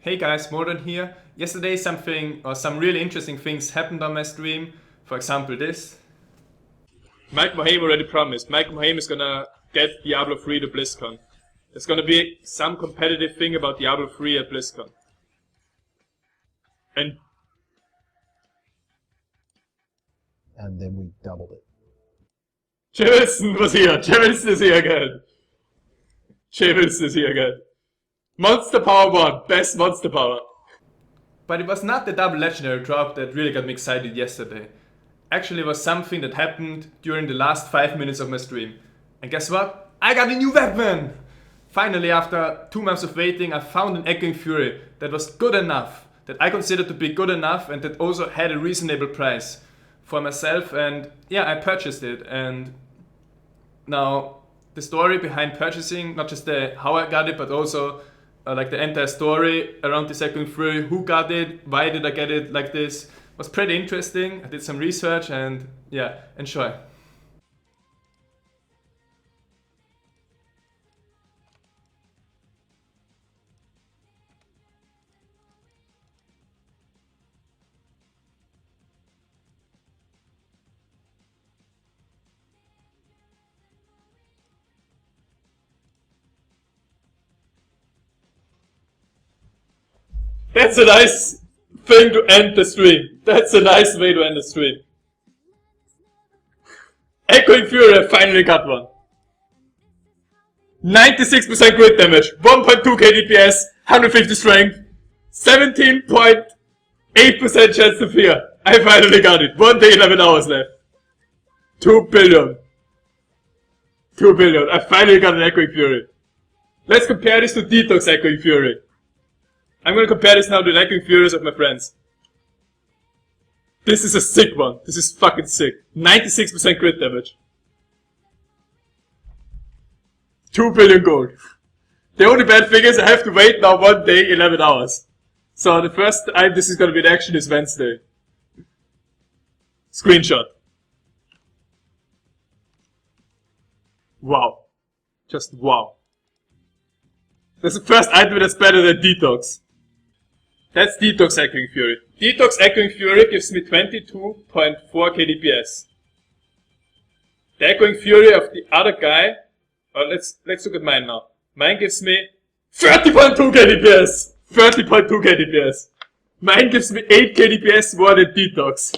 Hey guys, Moldran here. Yesterday some really interesting things happened on my stream. For example this. Mike Mohame already promised. Mike Mohame is gonna get Diablo 3 to BlizzCon. There's gonna be some competitive thing about Diablo 3 at BlizzCon. And then we doubled it. Jay Wilson was here. Jay Wilson is here again. Jay Wilson is here again. Monster Power 1, best Monster Power. But it was not the double legendary drop that really got me excited yesterday. Actually, it was something that happened during the last 5 minutes of my stream. And guess what? I got a new weapon! Finally, after 2 months of waiting, I found an Echoing Fury that was good enough, that I considered to be good enough, and that also had a reasonable price for myself. And yeah, I purchased it. And now, the story behind purchasing, not just how I got it, but also like the entire story around this Echoing Fury, who got it, why did I get it like this, was pretty interesting. I did some research and yeah, enjoy. That's a nice thing to end the stream. That's a nice way to end the stream. Echoing Fury, I finally got one. 96% crit damage, 1.2k DPS, 150 strength, 17.8% chance to fear. I finally got it. 1 day, 11 hours left. 2 billion. 2 billion. I finally got an Echoing Fury. Let's compare this to Detox Echoing Fury. I'm gonna compare this now to the Echoing Furies of my friends. This is a sick one. This is fucking sick. 96% crit damage. 2 billion gold. The only bad thing is I have to wait now 1 day, 11 hours. So the first time this is gonna be in action is Wednesday. Screenshot. Wow. Just wow. That's the first item that's better than Detox. That's Detox Echoing Fury. Detox Echoing Fury gives me 22.4k DPS. The Echoing Fury of the other guy, let's look at mine now. Mine gives me 30.2k DPS! 30.2k DPS. Mine gives me 8k DPS more than Detox.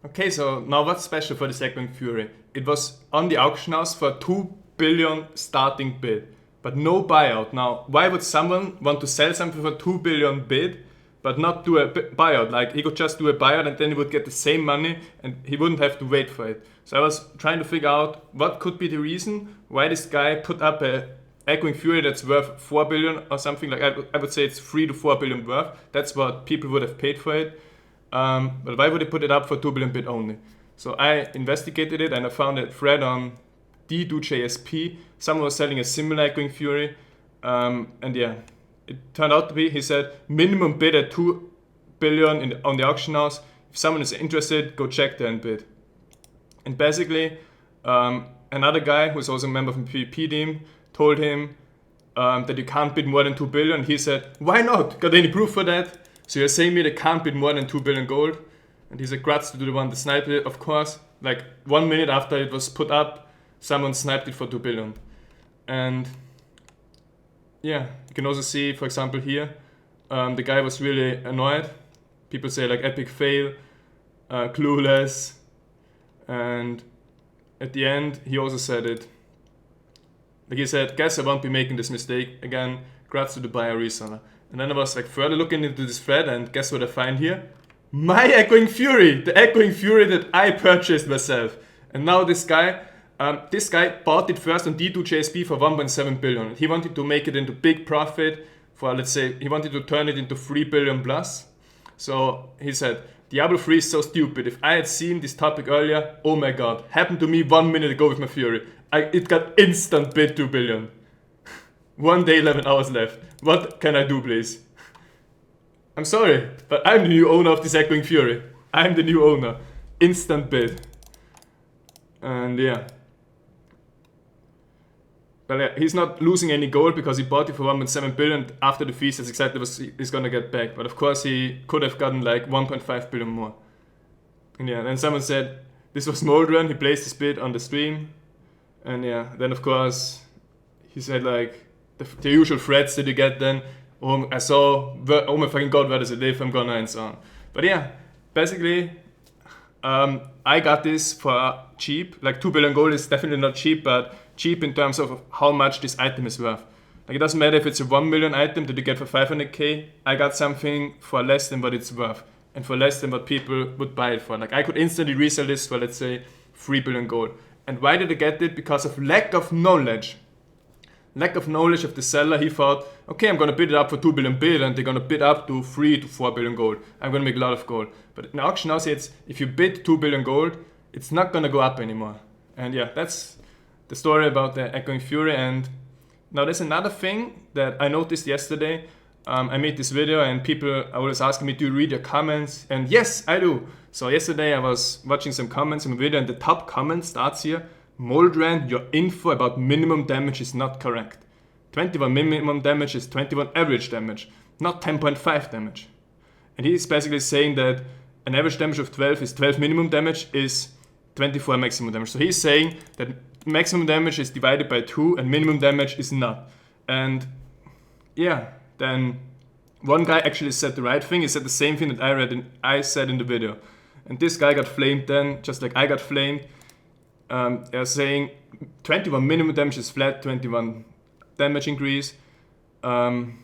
Okay, so now what's special for this Echoing Fury? It was on the auction house for 2 billion starting bid. But no buyout. Now, why would someone want to sell something for 2 billion bid, but not do a buyout? Like, he could just do a buyout and then he would get the same money and he wouldn't have to wait for it. So I was trying to figure out what could be the reason why this guy put up a Echoing Fury that's worth 4 billion or something. Like, I would say it's 3 to 4 billion worth. That's what people would have paid for it. But why would he put it up for 2 billion bid only? So I investigated it and I found a thread on D2JSP. Someone was selling a similar Echoing Fury, and yeah, it turned out to be, he said, minimum bid at 2 billion on the auction house. If someone is interested, go check there and bid. And basically, another guy who's also a member of the PvP team told him that you can't bid more than 2 billion. He said, why not? Got any proof for that? So you're saying me they can't bid more than 2 billion gold? And he said, grats to the one that sniped it, of course. Like 1 minute after it was put up, someone sniped it for 2 billion. And yeah, you can also see, for example, here, the guy was really annoyed. People say like epic fail, clueless, and at the end he also said it. Like he said, guess I won't be making this mistake again. Grats to the buyer reseller. And then I was like further looking into this thread, and guess what I find here? My Echoing Fury, the Echoing Fury that I purchased myself. And now this guy bought it first on D2JSP for 1.7 billion. He wanted to make it into big profit for, let's say, he wanted to turn it into 3 billion plus. So he said, Diablo 3 is so stupid. If I had seen this topic earlier, oh my god, happened to me 1 minute ago with my Fury. It got instant bid 2 billion. 1 day, 11 hours left. What can I do, please? I'm sorry, but I'm the new owner of this Echoing Fury. I'm the new owner. Instant bid. And yeah. Well, yeah, he's not losing any gold because he bought it for 1.7 billion. After the fees, that's exactly what he's gonna get back. But of course, he could have gotten like 1.5 billion more. And yeah, then someone said this was Moldran. He placed his bid on the stream, and yeah, then of course he said like the usual threats that you get. Then, oh, I saw, oh my fucking god, where does it live? I'm gonna, and so on. But yeah, basically, I got this for cheap. Like 2 billion gold is definitely not cheap, but cheap in terms of how much this item is worth. Like it doesn't matter if it's a 1 million item that you get for 500k. I got something for less than what it's worth, and for less than what people would buy it for. Like I could instantly resell this for, let's say, 3 billion gold. And why did I get it? Because of lack of knowledge. Lack of knowledge of the seller. He thought, okay, I'm gonna bid it up for 2 billion bid, and they're gonna bid up to 3 to 4 billion gold. I'm gonna make a lot of gold. But in auction house, it's if you bid 2 billion gold, it's not gonna go up anymore. And yeah, that's the story about the Echoing Fury. And now there's another thing that I noticed yesterday. I made this video and people are always asking me, do you read your comments? And yes, I do. So yesterday I was watching some comments in the video, and the top comment starts here: Moldran, your info about minimum damage is not correct. 21 minimum damage is 21 average damage, not 10.5 damage. And he's basically saying that an average damage of 12 is 12 minimum damage is 24 maximum damage. So he's saying that maximum damage is divided by 2 and minimum damage is not. And yeah, then one guy actually said the right thing. He said the same thing that I said in the video. And this guy got flamed then, just like I got flamed. They're saying 21 minimum damage is flat, 21 damage increase, and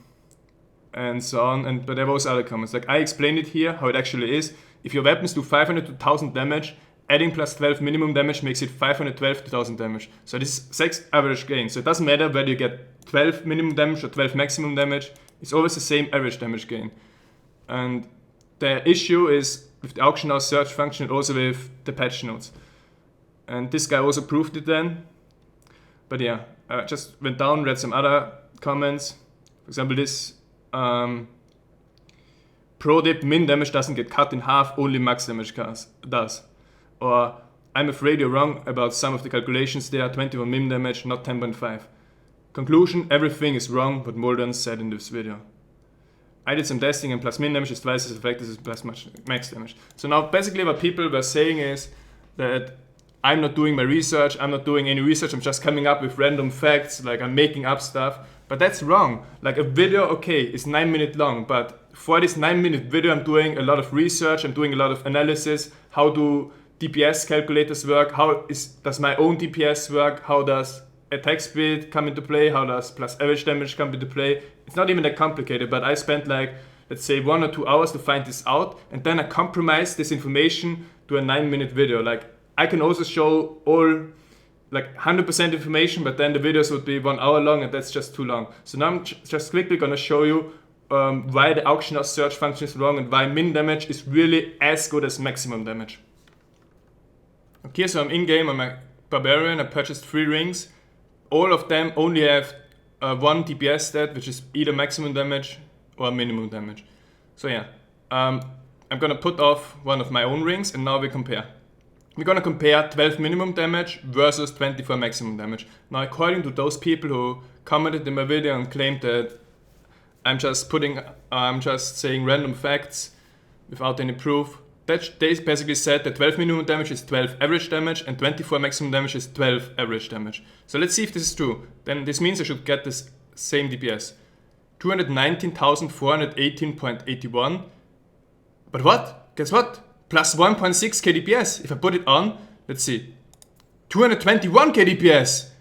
so on. But there was other comments. Like I explained it here, how it actually is. If your weapons do 500 to 1000 damage, adding plus 12 minimum damage makes it 512 to 1000 damage. So this is 6 average gain. So it doesn't matter whether you get 12 minimum damage or 12 maximum damage. It's always the same average damage gain. And the issue is with the auction house search function and also with the patch notes. And this guy also proved it then. But yeah, I just went down, read some other comments. For example, this pro dip, min damage doesn't get cut in half, only max damage does. Or I'm afraid you're wrong about some of the calculations there, 21 min damage, not 10.5. Conclusion, everything is wrong what Moldran said in this video. I did some testing and plus min damage is twice as effective as plus max damage. So now basically what people were saying is that I'm not doing my research, I'm not doing any research, I'm just coming up with random facts, like I'm making up stuff. But that's wrong. Like a video, okay, is 9 minutes long, but for this 9-minute video I'm doing a lot of research, I'm doing a lot of analysis. How do DPS calculators work? How does my own DPS work? How does attack speed come into play? How does plus average damage come into play? It's not even that complicated, but I spent like, let's say 1 or 2 hours to find this out, and then I compromised this information to a 9-minute video. Like I can also show all like 100% information, but then the videos would be 1 hour long and that's just too long. So now I'm just quickly gonna show you why the auction house search function is wrong and why min damage is really as good as maximum damage. Okay, so I'm in game, I'm a barbarian, I purchased 3 rings. All of them only have 1 DPS stat, which is either maximum damage or minimum damage. So yeah, I'm gonna put off one of my own rings and now we compare. We're gonna compare 12 minimum damage versus 24 maximum damage. Now according to those people who commented in my video and claimed that I'm just saying random facts without any proof, that they basically said that 12 minimum damage is 12 average damage and 24 maximum damage is 12 average damage. So let's see if this is true. Then this means I should get this same DPS. 219,418.81. But what? Guess what? Plus 1.6 kDPS. If I put it on, let's see. 221 kDPS.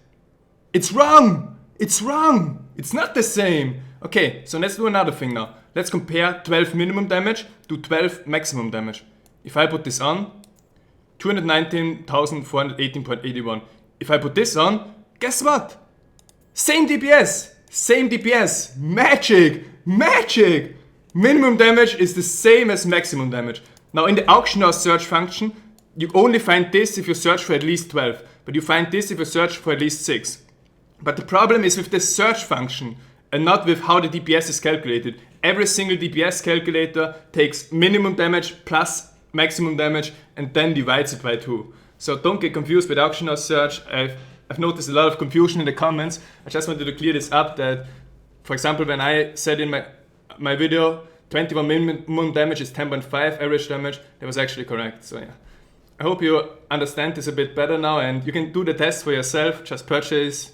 It's wrong. It's wrong. It's not the same. Okay, so let's do another thing now. Let's compare 12 minimum damage to 12 maximum damage. If I put this on, 219,418.81. If I put this on, guess what? Same DPS. Same DPS. Magic. Magic. Minimum damage is the same as maximum damage. Now in the auction house search function, you only find this if you search for at least 12. But you find this if you search for at least 6. But the problem is with the search function and not with how the DPS is calculated. Every single DPS calculator takes minimum damage plus maximum damage and then divides it by 2. So don't get confused with auction house search. I I've noticed a lot of confusion in the comments. I just wanted to clear this up that, for example, when I said in my video 21 minimum damage is 10.5 average damage, that was actually correct. So yeah, I hope you understand this a bit better now, and you can do the test for yourself. Just purchase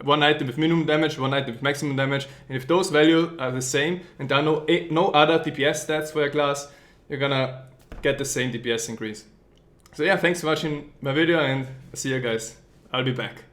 one item with minimum damage, one item with maximum damage, and if those values are the same and there are no other DPS stats for your class, you're gonna get the same DPS increase. So yeah, thanks for watching my video, and see you guys. I'll be back.